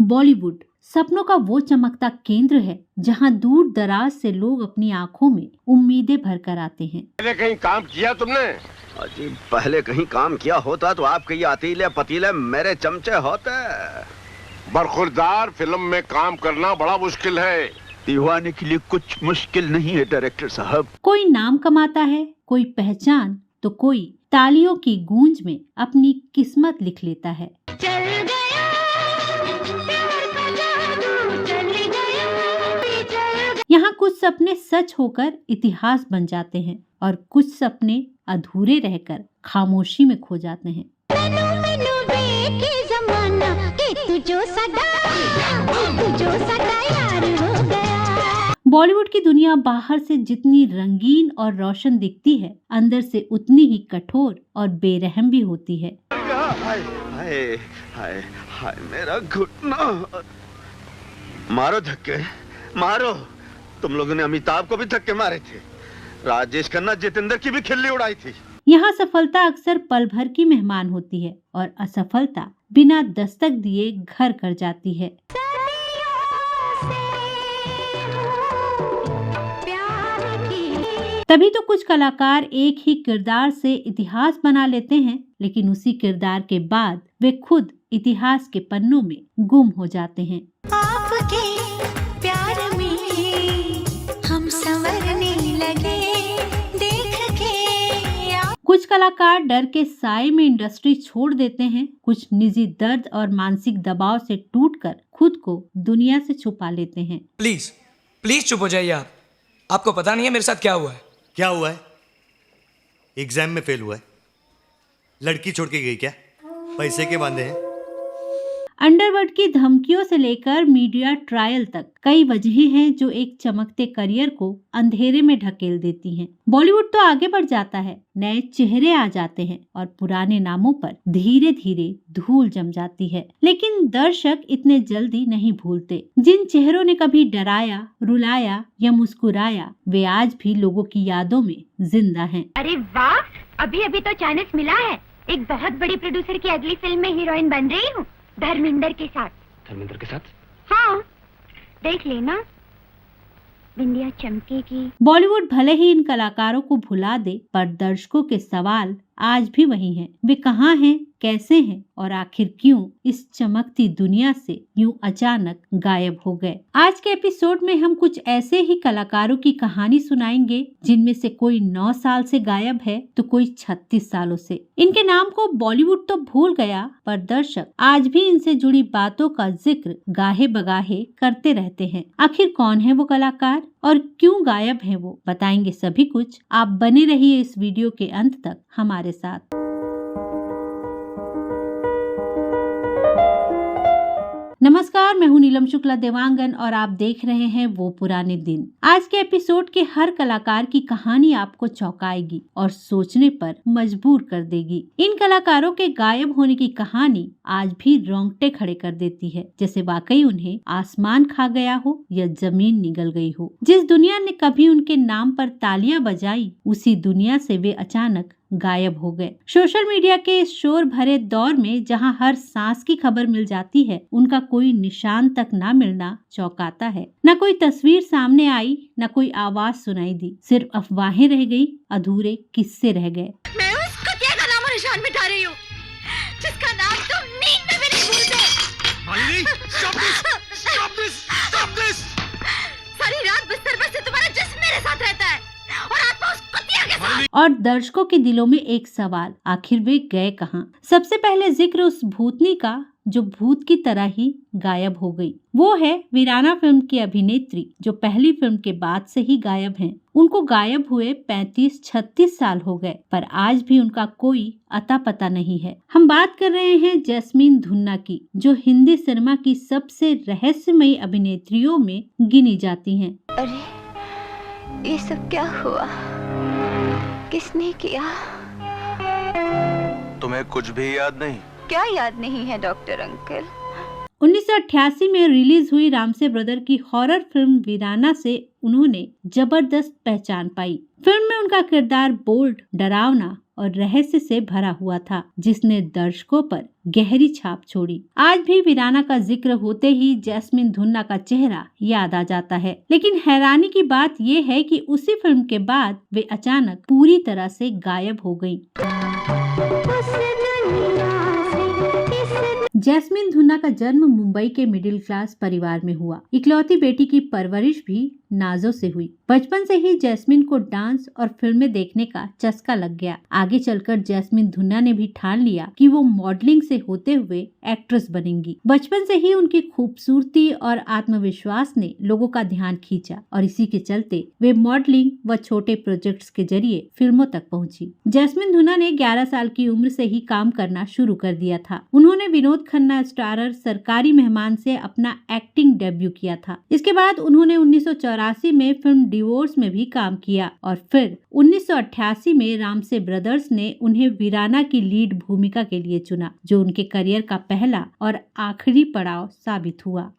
बॉलीवुड सपनों का वो चमकता केंद्र है जहां दूर दराज से लोग अपनी आंखों में उम्मीदें भर कर आते हैं। पहले कहीं काम किया तुमने? अजी पहले कहीं काम किया होता तो आपके ये अतीले पतीले मेरे चमचे होते। बरखुरदार फिल्म में काम करना बड़ा मुश्किल है। दीवाने के लिए कुछ मुश्किल नहीं है डायरेक्टर साहब। कोई नाम कमाता है, कोई पहचान, तो कोई तालियों की गूंज में अपनी किस्मत लिख लेता है। चल गया प्यार का जादू, चल गया। यहाँ कुछ सपने सच होकर इतिहास बन जाते हैं और कुछ सपने अधूरे रहकर खामोशी में खो जाते हैं। मैनू देखे ज़माना कि तू जो सदा यार हो गया। बॉलीवुड की दुनिया बाहर से जितनी रंगीन और रोशन दिखती है, अंदर से उतनी ही कठोर और बेरहम भी होती है। हाय हाय हाय हाय मेरा घुटना। मारो धक्के मारो। तुम लोगों ने अमिताभ को भी धक्के मारे थे, राजेश खन्ना जितेंद्र की भी खिल्ली उड़ाई थी। यहाँ सफलता अक्सर पल भर की मेहमान होती है और असफलता बिना दस्तक दिए घर कर जाती है। तभी तो कुछ कलाकार एक ही किरदार से इतिहास बना लेते हैं, लेकिन उसी किरदार के बाद वे खुद इतिहास के पन्नों में गुम हो जाते हैं। आपके प्यार में हम संवरने लगे देख के। कुछ कलाकार डर के साए में इंडस्ट्री छोड़ देते हैं, कुछ निजी दर्द और मानसिक दबाव से टूटकर खुद को दुनिया से छुपा लेते हैं। प्लीज प्लीज चुप हो जाइए आप। आपको पता नहीं है मेरे साथ क्या हुआ है। क्या हुआ है? एग्जाम में फेल हुआ है? लड़की छोड़ के गई क्या? पैसे के बांधे हैं? अंडरवर्ल्ड की धमकियों से लेकर मीडिया ट्रायल तक कई वजहें हैं जो एक चमकते करियर को अंधेरे में ढकेल देती हैं। बॉलीवुड तो आगे बढ़ जाता है, नए चेहरे आ जाते हैं और पुराने नामों पर धीरे धीरे धूल जम जाती है, लेकिन दर्शक इतने जल्दी नहीं भूलते। जिन चेहरों ने कभी डराया, रुलाया या मुस्कुराया, वे आज भी लोगों की यादों में जिंदा हैं। अरे वाह, अभी अभी तो चांस मिला है। एक बहुत बड़ी प्रोड्यूसर की अगली फिल्म में हीरोइन बन रही हूँ, धर्मेंद्र के साथ। धर्मेंद्र के साथ? हाँ, देख लेना, बिंदिया चमकेगी। बॉलीवुड भले ही इन कलाकारों को भुला दे, पर दर्शकों के सवाल आज भी वही हैं। वे कहाँ हैं, कैसे हैं और आखिर क्यों इस चमकती दुनिया से यूं अचानक गायब हो गए। आज के एपिसोड में हम कुछ ऐसे ही कलाकारों की कहानी सुनाएंगे जिनमें से कोई 9 साल से गायब है तो कोई 36 सालों से। इनके नाम को बॉलीवुड तो भूल गया, पर दर्शक आज भी इनसे जुड़ी बातों का जिक्र गाहे बगाहे करते रहते हैं। आखिर कौन है वो कलाकार और क्यों गायब है वो, बताएंगे सभी कुछ। आप बने रहिए इस वीडियो के अंत तक हमारे साथ। नमस्कार, मैं हूं नीलम शुक्ला देवांगन और आप देख रहे हैं वो पुराने दिन। आज के एपिसोड के हर कलाकार की कहानी आपको चौंकाएगी और सोचने पर मजबूर कर देगी। इन कलाकारों के गायब होने की कहानी आज भी रोंगटे खड़े कर देती है, जैसे वाकई उन्हें आसमान खा गया हो या जमीन निगल गई हो। जिस दुनिया ने कभी उनके नाम पर तालियां बजाई, उसी दुनिया से वे अचानक गायब हो गए। सोशल मीडिया के इस शोर भरे दौर में जहां हर सांस की खबर मिल जाती है, उनका कोई निशान तक ना मिलना चौंकाता है। न कोई तस्वीर सामने आई, न कोई आवाज सुनाई दी, सिर्फ अफवाहें रह गई, अधूरे किस्से रह गए। मैं उस कुतिया का नाम और निशान मिटा रही हूँ जिसका नाम तुम नींद में भी नहीं भूलते। Malini, stop this! सारी रात बिस्तर पर से तुम्हारा जिस्म मेरे साथ रहता है और आत्मा उस कुतिया के साथ। और दर्शकों के दिलों में एक सवाल, आखिर वे गए कहाँ? सबसे पहले जिक्र उस भूतनी का जो भूत की तरह ही गायब हो गई। वो है वीराना फिल्म की अभिनेत्री जो पहली फिल्म के बाद से ही गायब हैं। उनको गायब हुए 35-36 साल हो गए, पर आज भी उनका कोई अता पता नहीं है। हम बात कर रहे हैं जैस्मीन धुन्ना की, जो हिंदी सिनेमा की सबसे रहस्यमयी अभिनेत्रियों में गिनी जाती हैं। अरे ये सब क्या हुआ? किसने किया? तुम्हें कुछ भी याद नहीं? क्या याद नहीं है डॉक्टर अंकल? 1988 में रिलीज हुई रामसे ब्रदर की हॉरर फिल्म वीराना से उन्होंने जबरदस्त पहचान पाई। फिल्म में उनका किरदार बोल्ड, डरावना और रहस्य से भरा हुआ था, जिसने दर्शकों पर गहरी छाप छोड़ी। आज भी वीराना का जिक्र होते ही जैस्मिन धुन्ना का चेहरा याद आ जाता है। लेकिन हैरानी की बात ये है कि उसी फिल्म के बाद वे अचानक पूरी तरह से गायब हो गयी। जैस्मिन धुन्ना का जन्म मुंबई के मिडिल क्लास परिवार में हुआ। इकलौती बेटी की परवरिश भी नाजों से हुई। बचपन से ही जैस्मिन को डांस और फिल्में देखने का चस्का लग गया। आगे चलकर जैस्मिन धुन्ना ने भी ठान लिया कि वो मॉडलिंग से होते हुए एक्ट्रेस बनेंगी। बचपन से ही उनकी खूबसूरती और आत्मविश्वास ने लोगों का ध्यान खींचा और इसी के चलते वे मॉडलिंग व छोटे प्रोजेक्ट्स के जरिए फिल्मों तक पहुंची। जैस्मिन धुन्ना ने 11 साल की उम्र से ही काम करना शुरू कर दिया था। उन्होंने विनोद खन्ना स्टारर सरकारी मेहमान से अपना एक्टिंग डेब्यू किया था। इसके बाद उन्होंने 1984 में फिल्म डिवोर्स में भी काम किया और फिर 1988 में रामसे ब्रदर्स ने उन्हें वीराना की लीड भूमिका के लिए चुना, जो उनके करियर का पहला और आखिरी पड़ाव साबित हुआ।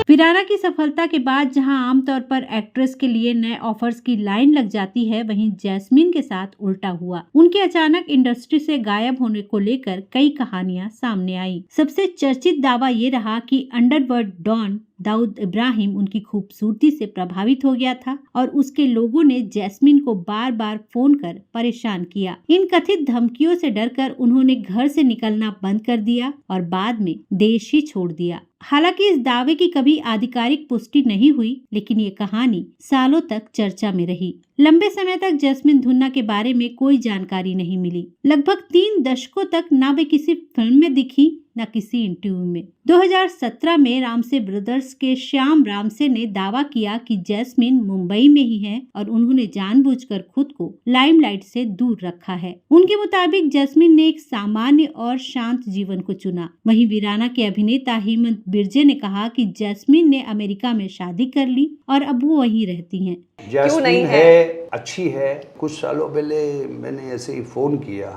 वीराना की सफलता के बाद जहां आमतौर पर एक्ट्रेस के लिए नए ऑफर्स की लाइन लग जाती है, वहीं जैस्मिन के साथ उल्टा हुआ। उनके अचानक इंडस्ट्री से गायब होने को लेकर कई कहानियां सामने आई। सबसे चर्चित दावा ये रहा कि अंडरवर्ल्ड डॉन दाऊद इब्राहिम उनकी खूबसूरती से प्रभावित हो गया था और उसके लोगों ने जैस्मिन को बार बार फोन कर परेशान किया। इन कथित धमकियों से डरकर उन्होंने घर से निकलना बंद कर दिया और बाद में देश ही छोड़ दिया। हालांकि इस दावे की कभी आधिकारिक पुष्टि नहीं हुई, लेकिन ये कहानी सालों तक चर्चा में रही। लंबे समय तक जैस्मिन धुन्ना के बारे में कोई जानकारी नहीं मिली। लगभग 3 दशकों तक न वे किसी फिल्म में दिखी न किसी इंटरव्यू में। 2017 में रामसे ब्रदर्स के श्याम रामसे ने दावा किया कि जैस्मिन मुंबई में ही है और उन्होंने जानबूझकर खुद को लाइमलाइट से दूर रखा है। उनके मुताबिक जैस्मिन ने एक सामान्य और शांत जीवन को चुना। वहीं वीराना के अभिनेता हेमंत बिरजे ने कहा कि जैस्मिन ने अमेरिका में शादी कर ली और अब वो वहीं रहती हैं। जैस्मिन है, अच्छी है। कुछ सालों पहले मैंने ऐसे ही फोन किया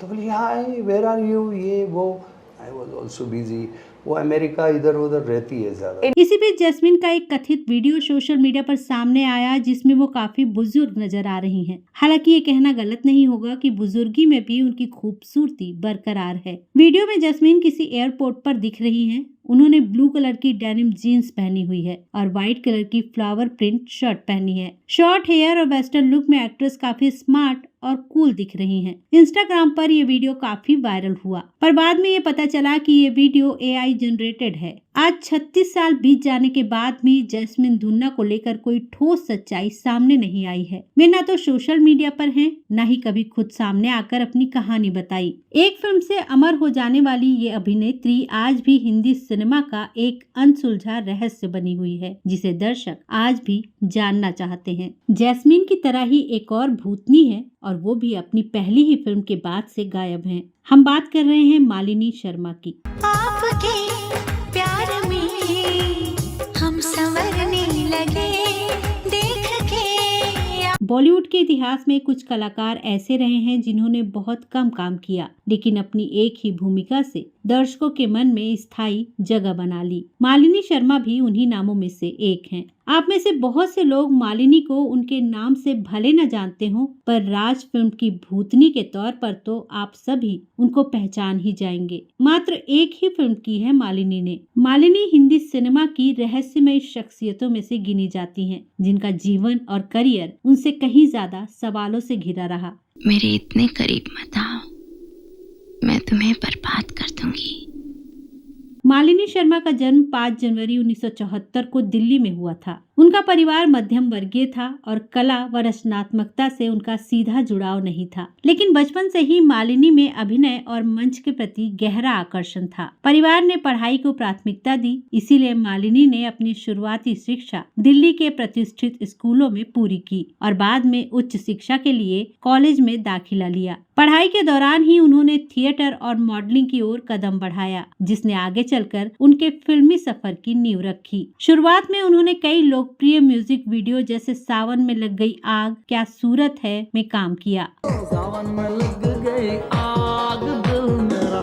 तो बोली हाय वेयर आर यू, ये वो। I was also busy. वो अमेरिका इधर उधर रहती है ज्यादा। इसी बीच जैस्मिन का एक कथित वीडियो सोशल मीडिया पर सामने आया जिसमें वो काफी बुजुर्ग नजर आ रही हैं। हालांकि ये कहना गलत नहीं होगा कि बुजुर्गी में भी उनकी खूबसूरती बरकरार है। वीडियो में जैस्मिन किसी एयरपोर्ट पर दिख रही हैं। उन्होंने ब्लू कलर की डेनिम जीन्स पहनी हुई है और व्हाइट कलर की फ्लावर प्रिंट शर्ट पहनी है। शॉर्ट हेयर और वेस्टर्न लुक में एक्ट्रेस काफी स्मार्ट और कूल दिख रही हैं। इंस्टाग्राम पर ये वीडियो काफी वायरल हुआ, पर बाद में ये पता चला कि ये वीडियो AI जनरेटेड है। आज 36 साल बीत जाने के बाद भी जैस्मिन धुन्ना को लेकर कोई ठोस सच्चाई सामने नहीं आई है। वे न तो सोशल मीडिया पर हैं, न ही कभी खुद सामने आकर अपनी कहानी बताई। एक फिल्म से अमर हो जाने वाली ये अभिनेत्री आज भी हिंदी सिनेमा का एक अनसुलझा रहस्य बनी हुई है, जिसे दर्शक आज भी जानना चाहते हैं। जैस्मिन की तरह ही एक और भूतनी है और वो भी अपनी पहली ही फिल्म के बाद से गायब हैं। हम बात कर रहे हैं मालिनी शर्मा की। आपके प्यार में हम संवरने लगे देख के। बॉलीवुड के इतिहास में कुछ कलाकार ऐसे रहे हैं जिन्होंने बहुत कम काम किया, लेकिन अपनी एक ही भूमिका से दर्शकों के मन में स्थायी जगह बना ली। मालिनी शर्मा भी उन्हीं नामों में से एक हैं। आप में से बहुत से लोग मालिनी को उनके नाम से भले न जानते हो, पर राज फिल्म की भूतनी के तौर पर तो आप सभी उनको पहचान ही जाएंगे। मात्र एक ही फिल्म की है मालिनी ने। मालिनी हिंदी सिनेमा की रहस्यमय शख्सियतों में से गिनी जाती हैं, जिनका जीवन और करियर उनसे कहीं ज्यादा सवालों से घिरा रहा। मेरे इतने करीब मत आओ, मैं तुम्हें बर्बाद कर दूंगी। मालिनी शर्मा का जन्म 5 जनवरी 1974 को दिल्ली में हुआ था। उनका परिवार मध्यम वर्गीय था और कला व रचनात्मकता से उनका सीधा जुड़ाव नहीं था, लेकिन बचपन से ही मालिनी में अभिनय और मंच के प्रति गहरा आकर्षण था। परिवार ने पढ़ाई को प्राथमिकता दी, इसीलिए मालिनी ने अपनी शुरुआती शिक्षा दिल्ली के प्रतिष्ठित स्कूलों में पूरी की और बाद में उच्च शिक्षा के लिए कॉलेज में दाखिला लिया। पढ़ाई के दौरान ही उन्होंने थिएटर और मॉडलिंग की ओर कदम बढ़ाया, जिसने आगे चलकर उनके फिल्मी सफर की नींव रखी। शुरुआत में उन्होंने कई लोकप्रिय म्यूजिक वीडियो जैसे सावन में लग गई आग, क्या सूरत है में काम किया। सावन में लग गई आग, दिल मेरा।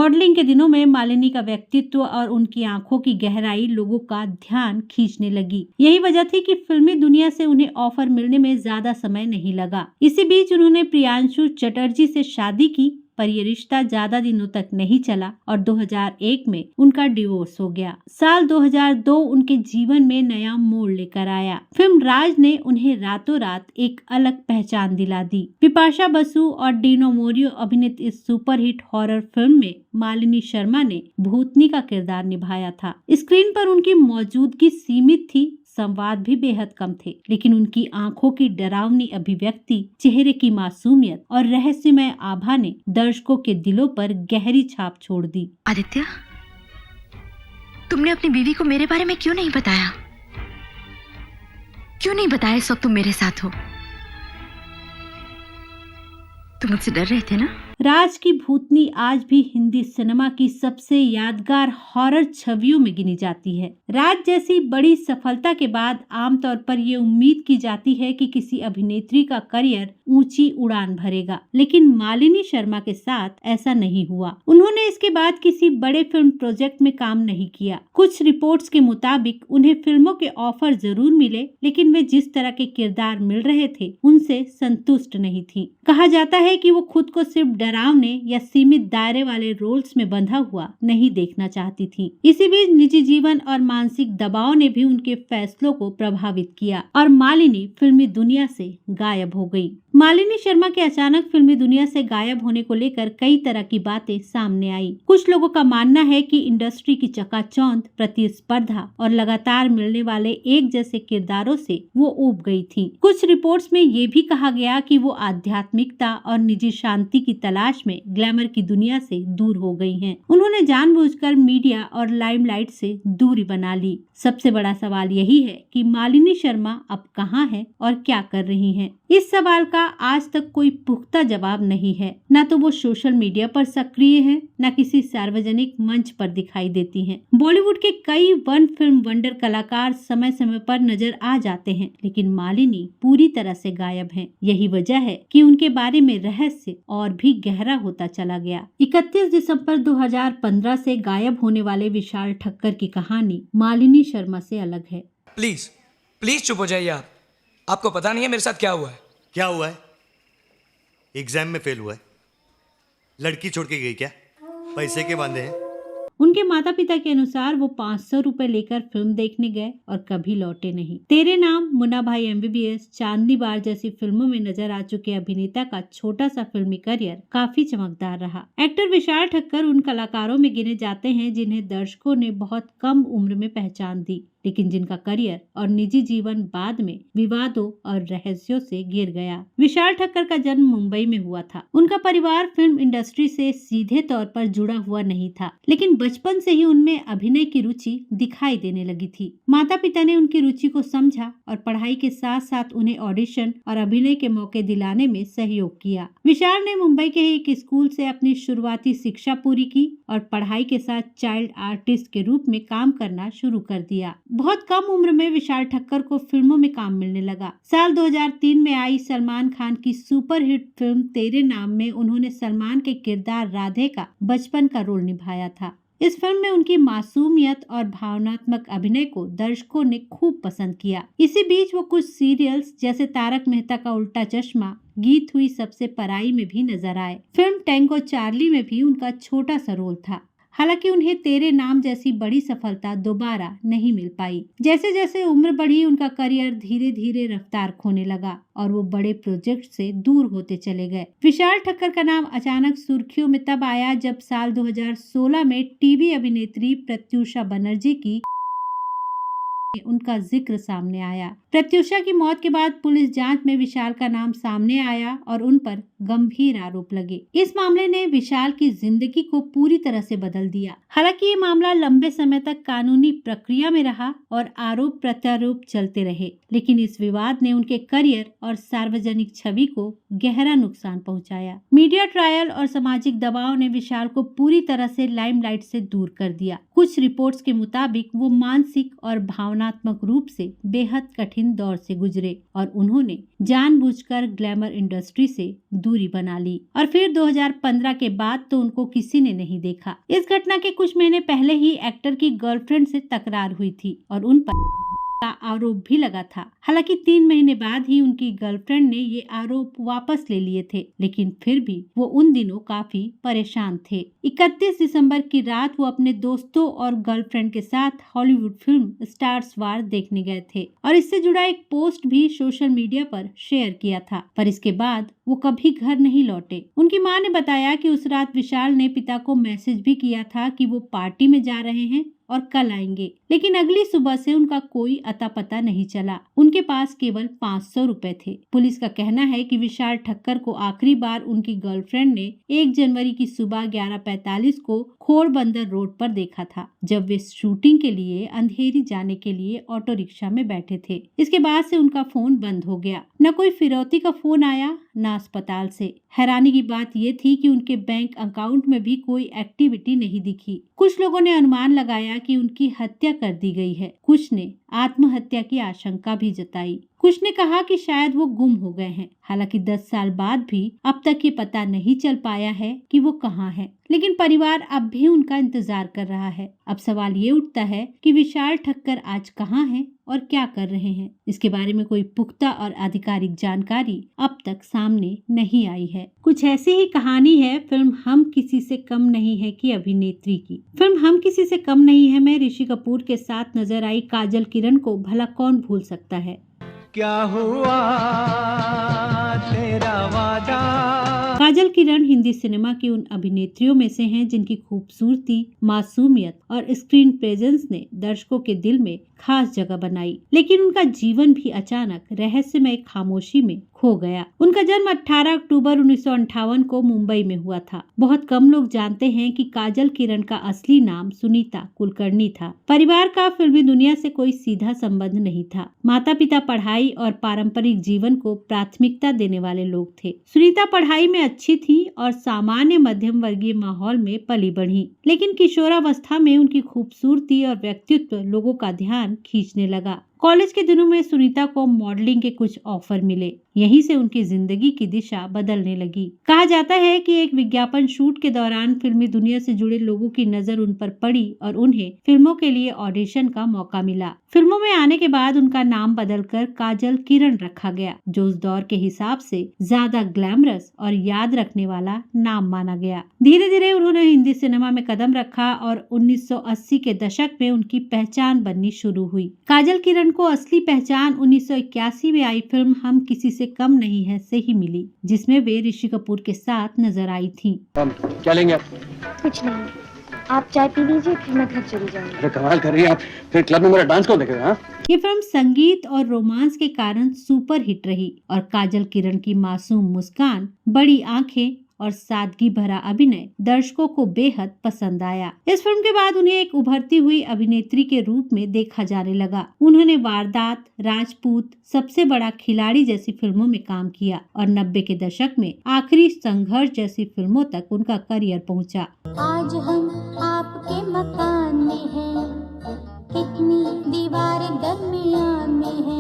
मॉडलिंग के दिनों में मालिनी का व्यक्तित्व और उनकी आंखों की गहराई लोगों का ध्यान खींचने लगी। यही वजह थी कि फिल्मी दुनिया से उन्हें ऑफर मिलने में ज्यादा समय नहीं लगा। इसी बीच उन्होंने प्रियांशु चटर्जी से शादी की, पर ये रिश्ता ज्यादा दिनों तक नहीं चला और 2001 में उनका डिवोर्स हो गया। साल 2002 उनके जीवन में नया मोड़ लेकर आया। फिल्म राज ने उन्हें रातों रात एक अलग पहचान दिला दी। बिपाशा बसु और डीनो मोरियो अभिनीत इस सुपरहिट हॉरर फिल्म में मालिनी शर्मा ने भूतनी का किरदार निभाया था। स्क्रीन पर उनकी मौजूदगी सीमित थी, संवाद भी बेहद कम थे, लेकिन उनकी आंखों की डरावनी अभिव्यक्ति, चेहरे की मासूमियत और रहस्यमय आभा ने दर्शकों के दिलों पर गहरी छाप छोड़ दी। आदित्य, तुमने अपनी बीवी को मेरे बारे में क्यों नहीं बताया? क्यों नहीं बताया इस वक्त तुम मेरे साथ हो? तुम मुझसे डर रहे थे ना? राज की भूतनी आज भी हिंदी सिनेमा की सबसे यादगार हॉरर छवियों में गिनी जाती है। राज जैसी बड़ी सफलता के बाद आमतौर पर ये उम्मीद की जाती है कि किसी अभिनेत्री का करियर ऊंची उड़ान भरेगा, लेकिन मालिनी शर्मा के साथ ऐसा नहीं हुआ। उन्होंने इसके बाद किसी बड़े फिल्म प्रोजेक्ट में काम नहीं किया। कुछ रिपोर्ट्स के मुताबिक उन्हें फिल्मों के ऑफर जरूर मिले, लेकिन वे जिस तरह के किरदार मिल रहे थे उनसे संतुष्ट नहीं थी। कहा जाता है कि वो खुद को सिर्फ डरावने या सीमित दायरे वाले रोल्स में बंधा हुआ नहीं देखना चाहती थी। इसी बीच निजी जीवन और मानसिक दबाव ने भी उनके फैसलों को प्रभावित किया और मालिनी फिल्मी दुनिया से गायब हो गई। मालिनी शर्मा के अचानक फिल्मी दुनिया से गायब होने को लेकर कई तरह की बातें सामने आई। कुछ लोगों का मानना है कि इंडस्ट्री की चकाचौंध, प्रतिस्पर्धा और लगातार मिलने वाले एक जैसे किरदारों से वो ऊब गई थी। कुछ रिपोर्ट्स में ये भी कहा गया कि वो आध्यात्मिकता और निजी शांति की तलाश में ग्लैमर की दुनिया से दूर हो गई हैं। उन्होंने जानबूझकर मीडिया और लाइमलाइट से दूरी बना ली। सबसे बड़ा सवाल यही है कि मालिनी शर्मा अब कहाँ है और क्या कर रही हैं? इस सवाल का आज तक कोई पुख्ता जवाब नहीं है। न तो वो सोशल मीडिया पर सक्रिय हैं, न किसी सार्वजनिक मंच पर दिखाई देती हैं। बॉलीवुड के कई वन फिल्म वंडर कलाकार समय समय पर नजर आ जाते हैं, लेकिन मालिनी पूरी तरह से गायब हैं। यही वजह है कि उनके बारे में रहस्य और भी गहरा होता चला गया। 31 दिसंबर 2015 से गायब होने वाले विशाल ठक्कर की कहानी मालिनी शर्मा से अलग है। प्लीज प्लीज चुप हो जाइए आप। आपको पता नहीं है मेरे साथ क्या हुआ है। क्या हुआ है? एग्जाम में फेल हुआ है? लड़की छोड़ के गई क्या? पैसे के बांधे हैं? उनके माता पिता के अनुसार वो 500 रुपए लेकर फिल्म देखने गए और कभी लौटे नहीं। तेरे नाम, मुन्ना भाई MBBS, चांदनी बार जैसी फिल्मों में नजर आ चुके अभिनेता का छोटा सा फिल्मी करियर काफी चमकदार रहा। एक्टर विशाल ठक्कर उन कलाकारों में गिने जाते हैं जिन्हें दर्शकों ने बहुत कम उम्र में पहचान दी, लेकिन जिनका करियर और निजी जीवन बाद में विवादों और रहस्यों से घिर गया। विशाल ठक्कर का जन्म मुंबई में हुआ था। उनका परिवार फिल्म इंडस्ट्री से सीधे तौर पर जुड़ा हुआ नहीं था, लेकिन बचपन से ही उनमें अभिनय की रुचि दिखाई देने लगी थी। माता पिता ने उनकी रुचि को समझा और पढ़ाई के साथ साथ उन्हें ऑडिशन और अभिनय के मौके दिलाने में सहयोग किया। विशाल ने मुंबई के एक स्कूल से अपनी शुरुआती शिक्षा पूरी की और पढ़ाई के साथ चाइल्ड आर्टिस्ट के रूप में काम करना शुरू कर दिया। बहुत कम उम्र में विशाल ठक्कर को फिल्मों में काम मिलने लगा। साल 2003 में आई सलमान खान की सुपरहिट फिल्म तेरे नाम में उन्होंने सलमान के किरदार राधे का बचपन का रोल निभाया था। इस फिल्म में उनकी मासूमियत और भावनात्मक अभिनय को दर्शकों ने खूब पसंद किया। इसी बीच वो कुछ सीरियल्स जैसे तारक मेहता का उल्टा चश्मा, गीत हुई सबसे पराई में भी नजर आए। फिल्म टैंगो चार्ली में भी उनका छोटा सा रोल था। हालांकि उन्हें तेरे नाम जैसी बड़ी सफलता दोबारा नहीं मिल पाई। जैसे जैसे उम्र बढ़ी उनका करियर धीरे धीरे रफ्तार खोने लगा और वो बड़े प्रोजेक्ट से दूर होते चले गए। विशाल ठक्कर का नाम अचानक सुर्खियों में तब आया जब साल 2016 में टीवी अभिनेत्री प्रत्युषा बनर्जी की उनका जिक्र सामने आया। प्रत्युषा की मौत के बाद पुलिस जांच में विशाल का नाम सामने आया और उन पर गंभीर आरोप लगे। इस मामले ने विशाल की जिंदगी को पूरी तरह से बदल दिया। हालांकि ये मामला लंबे समय तक कानूनी प्रक्रिया में रहा और आरोप प्रत्यारोप चलते रहे, लेकिन इस विवाद ने उनके करियर और सार्वजनिक छवि को गहरा नुकसान पहुंचाया। मीडिया ट्रायल और सामाजिक दबाव ने विशाल को पूरी तरह से लाइमलाइट से दूर कर दिया। कुछ रिपोर्ट्स के मुताबिक वो मानसिक और भावनात्मक रूप से बेहद कठिन कठिन दौर से गुजरे और उन्होंने जानबूझकर ग्लैमर इंडस्ट्री से दूरी बना ली और फिर 2015 के बाद तो उनको किसी ने नहीं देखा। इस घटना के कुछ महीने पहले ही एक्टर की गर्लफ्रेंड से तकरार हुई थी और उन पर का आरोप भी लगा था। हालांकि 3 महीने बाद ही उनकी गर्लफ्रेंड ने ये आरोप वापस ले लिए थे, लेकिन फिर भी वो उन दिनों काफी परेशान थे। 31 दिसंबर की रात वो अपने दोस्तों और गर्लफ्रेंड के साथ हॉलीवुड फिल्म स्टार्स वार देखने गए थे और इससे जुड़ा एक पोस्ट भी सोशल मीडिया पर शेयर किया था, पर इसके बाद वो कभी घर नहीं लौटे। उनकी मां ने बताया कि उस रात विशाल ने पिता को मैसेज भी किया था कि वो पार्टी में जा रहे हैं और कल आएंगे, लेकिन अगली सुबह से उनका कोई अता पता नहीं चला। उनके पास केवल 500 रुपए थे। पुलिस का कहना है कि विशाल ठक्कर को आखिरी बार उनकी गर्लफ्रेंड ने 1 जनवरी की सुबह 11:45 को खोड़बंदर रोड पर देखा था, जब वे शूटिंग के लिए अंधेरी जाने के लिए ऑटो रिक्शा में बैठे थे। इसके बाद से उनका फोन बंद हो गया। न कोई फिरौती का फोन आया, न अस्पताल से। हैरानी की बात ये थी कि उनके बैंक अकाउंट में भी कोई एक्टिविटी नहीं दिखी। कुछ लोगों ने अनुमान लगाया कि उनकी हत्या कर दी गई है, कुछ ने आत्महत्या की आशंका भी जताई, कुछ ने कहा कि शायद वो गुम हो गए हैं। हालांकि 10 साल बाद भी अब तक ये पता नहीं चल पाया है कि वो कहाँ हैं, लेकिन परिवार अब भी उनका इंतजार कर रहा है। अब सवाल ये उठता है कि विशाल ठक्कर आज कहाँ हैं और क्या कर रहे हैं। इसके बारे में कोई पुख्ता और आधिकारिक जानकारी अब तक सामने नहीं आई है। कुछ ऐसी ही कहानी है फिल्म हम किसी से कम नहीं है की अभिनेत्री की। फिल्म हम किसी से कम नहीं है में ऋषि कपूर के साथ नजर आई काजल किरण को भला कौन भूल सकता है। क्या हुआ तेरा वादा। काजल किरण हिंदी सिनेमा की उन अभिनेत्रियों में से हैं जिनकी खूबसूरती, मासूमियत और स्क्रीन प्रेजेंस ने दर्शकों के दिल में खास जगह बनाई, लेकिन उनका जीवन भी अचानक रहस्यमय खामोशी में खो गया। उनका जन्म 18 अक्टूबर 1958 को मुंबई में हुआ था। बहुत कम लोग जानते हैं कि काजल किरण का असली नाम सुनीता कुलकर्णी था। परिवार का फिल्मी दुनिया से कोई सीधा संबंध नहीं था। माता पिता पढ़ाई और पारंपरिक जीवन को प्राथमिकता देने वाले लोग थे। सुनीता पढ़ाई में अच्छी थी और सामान्य मध्यम वर्गीय माहौल में पली बढ़ी, लेकिन किशोरावस्था में उनकी खूबसूरती और व्यक्तित्व लोगों का ध्यान खींचने लगा। कॉलेज के दिनों में सुनीता को मॉडलिंग के कुछ ऑफर मिले। यहीं से उनकी जिंदगी की दिशा बदलने लगी। कहा जाता है कि एक विज्ञापन शूट के दौरान फिल्मी दुनिया से जुड़े लोगों की नजर उन पर पड़ी और उन्हें फिल्मों के लिए ऑडिशन का मौका मिला। फिल्मों में आने के बाद उनका नाम बदलकर काजल किरण रखा गया, जो उस दौर के हिसाब से ज्यादा ग्लैमरस और याद रखने वाला नाम माना गया। धीरे धीरे उन्होंने हिंदी सिनेमा में कदम रखा और 1980 के दशक में उनकी पहचान बननी शुरू हुई। काजल किरण को असली पहचान 1981 में आई फिल्म हम किसी से कम नहीं है से ही मिली, जिसमें वे ऋषि कपूर के साथ नजर आई थी। क्या लेंगे आप? कुछ नहीं, आप चाय पी लीजिए, फिर मैं घर चली जाऊंगी। अरे कमाल कर रही हैं आप, फिर क्लब में मेरा डांस कौन देखेगा? हाँ? ये फिल्म संगीत और रोमांस के कारण सुपर हिट रही और काजल किरण की मासूम मुस्कान, बड़ी आंखें और सादगी भरा अभिनय दर्शकों को बेहद पसंद आया। इस फिल्म के बाद उन्हें एक उभरती हुई अभिनेत्री के रूप में देखा जाने लगा। उन्होंने वारदात, राजपूत, सबसे बड़ा खिलाड़ी जैसी फिल्मों में काम किया और 90 के दशक में आखिरी संघर्ष जैसी फिल्मों तक उनका करियर पहुंचा। आज हम आपके मकान में हैं, कितनी दीवारें दरमियान में हैं।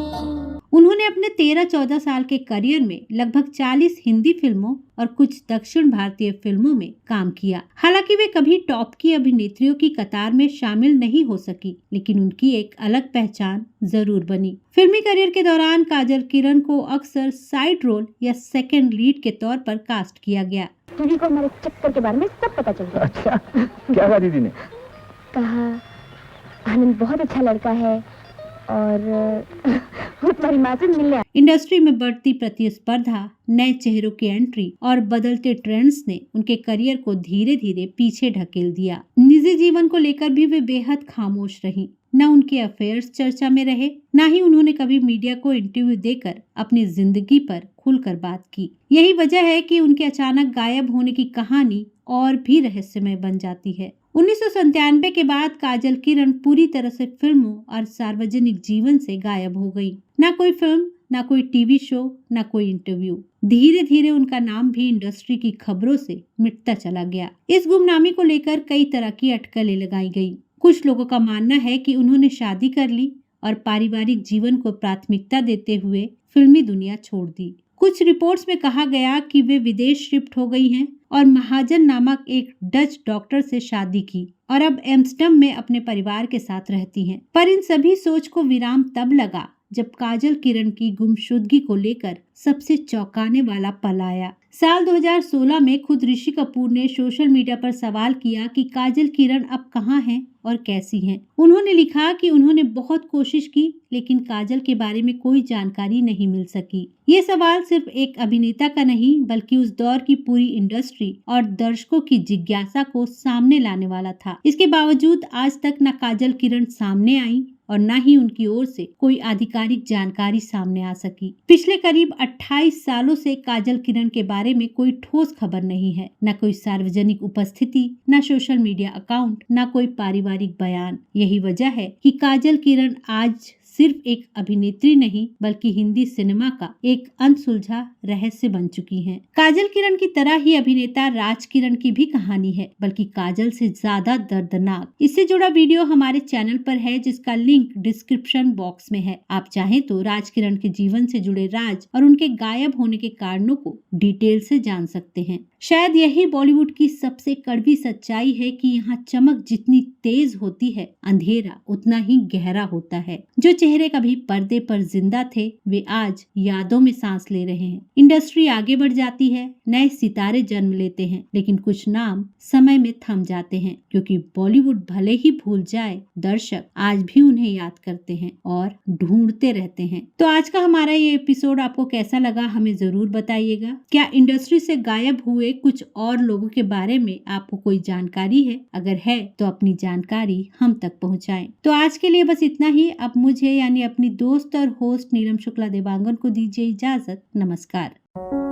उन्होंने अपने 13-14 साल के करियर में लगभग 40 हिंदी फिल्मों और कुछ दक्षिण भारतीय फिल्मों में काम किया। हालांकि वे कभी टॉप की अभिनेत्रियों की कतार में शामिल नहीं हो सकी, लेकिन उनकी एक अलग पहचान जरूर बनी। फिल्मी करियर के दौरान काजल किरण को अक्सर साइड रोल या सेकंड लीड के तौर पर कास्ट किया गया। दीदी को हमारे चक्कर के बारे में सब पता चल गया। अच्छा, क्या कहा दीदी ने? कहा आनंद बहुत अच्छा लड़का है और वो तुम्हारी माँ से मिलने आया। इंडस्ट्री में बढ़ती प्रतिस्पर्धा, नए चेहरों की एंट्री और बदलते ट्रेंड्स ने उनके करियर को धीरे धीरे पीछे ढकेल दिया। निजी जीवन को लेकर भी वे बेहद खामोश रहीं। न उनके अफेयर्स चर्चा में रहे, न ही उन्होंने कभी मीडिया को इंटरव्यू देकर अपनी जिंदगी पर खुलकर बात की। यही वजह है कि उनके अचानक गायब होने की कहानी और भी रहस्यमय बन जाती है। 1997 के बाद काजल किरण पूरी तरह से फिल्मों और सार्वजनिक जीवन से गायब हो गई। न कोई फिल्म, न कोई टीवी शो, न कोई इंटरव्यू। धीरे धीरे उनका नाम भी इंडस्ट्री की खबरों से मिटता चला गया। इस गुमनामी को लेकर कई तरह की अटकलें लगाई गई। कुछ लोगों का मानना है कि उन्होंने शादी कर ली और पारिवारिक जीवन को प्राथमिकता देते हुए फिल्मी दुनिया छोड़ दी। कुछ रिपोर्ट्स में कहा गया कि वे विदेश शिफ्ट हो गई हैं और महाजन नामक एक डच डॉक्टर से शादी की और अब एम्स्टर्डम में अपने परिवार के साथ रहती हैं। पर इन सभी सोच को विराम तब लगा जब काजल किरण की गुमशुदगी को लेकर सबसे चौंकाने वाला पल आया। साल 2016 में खुद ऋषि कपूर ने सोशल मीडिया पर सवाल किया कि काजल किरण अब कहाँ हैं और कैसी हैं। उन्होंने लिखा कि उन्होंने बहुत कोशिश की लेकिन काजल के बारे में कोई जानकारी नहीं मिल सकी। ये सवाल सिर्फ एक अभिनेता का नहीं बल्कि उस दौर की पूरी इंडस्ट्री और दर्शकों की जिज्ञासा को सामने लाने वाला था। इसके बावजूद आज तक न काजल किरण सामने आई और न ही उनकी ओर से कोई आधिकारिक जानकारी सामने आ सकी। पिछले करीब 28 सालों से काजल किरण के बारे में कोई ठोस खबर नहीं है, न कोई सार्वजनिक उपस्थिति, न सोशल मीडिया अकाउंट, न कोई पारिवारिक बयान। यही वजह है कि काजल किरण आज सिर्फ एक अभिनेत्री नहीं बल्कि हिंदी सिनेमा का एक अनसुलझा रहस्य बन चुकी हैं। काजल किरण की तरह ही अभिनेता राज किरण की भी कहानी है, बल्कि काजल से ज्यादा दर्दनाक। इससे जुड़ा वीडियो हमारे चैनल पर है जिसका लिंक डिस्क्रिप्शन बॉक्स में है। आप चाहें तो राज किरण के जीवन से जुड़े राज और उनके गायब होने के कारणों को डिटेल से जान सकते हैं। शायद यही बॉलीवुड की सबसे कड़वी सच्चाई है कि यहाँ चमक जितनी तेज होती है अंधेरा उतना ही गहरा होता है। जो चेहरे कभी पर्दे पर जिंदा थे वे आज यादों में सांस ले रहे हैं। इंडस्ट्री आगे बढ़ जाती है, नए सितारे जन्म लेते हैं, लेकिन कुछ नाम समय में थम जाते हैं क्योंकि बॉलीवुड भले ही भूल जाए, दर्शक आज भी उन्हें याद करते हैं और ढूंढते रहते हैं। तो आज का हमारा ये एपिसोड आपको कैसा लगा हमें जरूर बताइएगा। क्या इंडस्ट्री से गायब हुए कुछ और लोगों के बारे में आपको कोई जानकारी है? अगर है तो अपनी जानकारी हम तक पहुंचाएं। तो आज के लिए बस इतना ही। अब मुझे यानी अपनी दोस्त और होस्ट नीलम शुक्ला देवांगन को दीजिए इजाजत। नमस्कार।